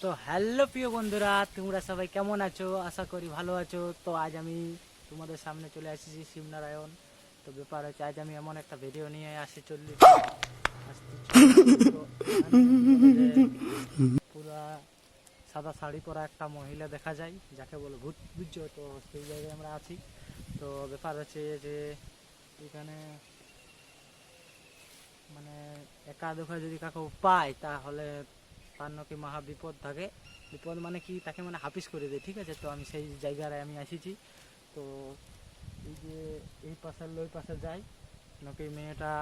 তো হ্যালো প্রিয় বন্ধুরা, তোমরা সবাই কেমন আছো? আশা করি ভালো আছো। তো আজ আমি তোমাদের সামনে চলে এসেছি শিবনারায়ণ। তো ব্যাপার হচ্ছে আজ আমি এমন একটা ভিডিও নিয়ে পুরা সাদা শাড়ি পরা একটা মহিলা দেখা যায়, যাকে বলে ভূত, বুঝছো? তো সেই জায়গায় আমরা আছি। তো ব্যাপার হচ্ছে যে এখানে মানে একা দুঃখা যদি কাকে পায় তাহলে তার নাকি মহা বিপদ থাকে। বিপদ মানে কি, তাকে মানে হাফিস করে দেয়, ঠিক আছে? তো আমি সেই জায়গায় আমি আসিছি। তো এই যে এই পাশের ওই পাশে যাই, নাকি মেয়েটা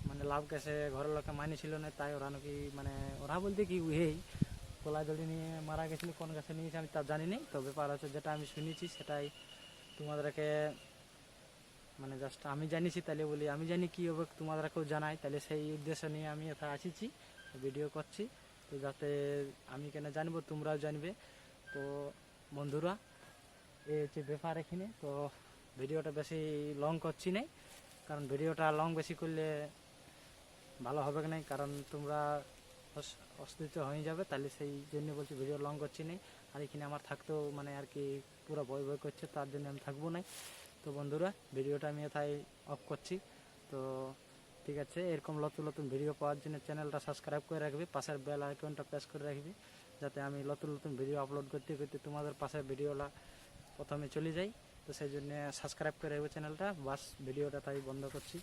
মানে লাভ গেছে, ঘরের লোকে মানিছিল না, তাই ওরা নাকি মানে ওরা বলতে কি উহেই গলায় দড়ি নিয়ে মারা গেছিল। কোন গাছে নিয়েছে আমি তা জানি না। তো ব্যাপার হচ্ছে যেটা আমি শুনেছি সেটাই তোমাদেরকে মানে জাস্ট আমি জানিছি, তাহলে বলি আমি জানি কি হবে তোমাদেরকেও জানাই, তাহলে সেই উদ্দেশ্য নিয়ে আমি এটা আসিছি, ভিডিও করছি। তো যাতে আমি কেন জানবো, তোমরাও জানবে। তো বন্ধুরা, এই হচ্ছে ব্যাপার এখানে। তো ভিডিওটা বেশি লং করছি না, কারণ ভিডিওটা লং বেশি করলে ভালো হবে না, কারণ তোমরা অস্থিত হয়ে যাবে, তাহলে সেই জন্য বলছি ভিডিও লং করছি না। আর এখানে আমার থাকতেও মানে আর কি পুরো ভয় ভয় করছে, তার জন্য আমি থাকবো না। তো বন্ধুরা, ভিডিওটা আমি এথায় অফ করছি। তো ঠিক আছে, এরকম নতুন নতুন ভিডিও পাওয়ার জন্য চ্যানেলটা সাবস্ক্রাইব করে রাখবি, পাশের বেল আইকনটা প্রেস করে রাখবি, যাতে আমি নতুন নতুন ভিডিও আপলোড করতে করতে তোমাদের পাশে ভিডিওটা প্রথমে চলে যাই। তো সেই জন্য সাবস্ক্রাইব করে রাখবে চ্যানেলটা। বাস ভিডিওটা তাই বন্ধ করছি।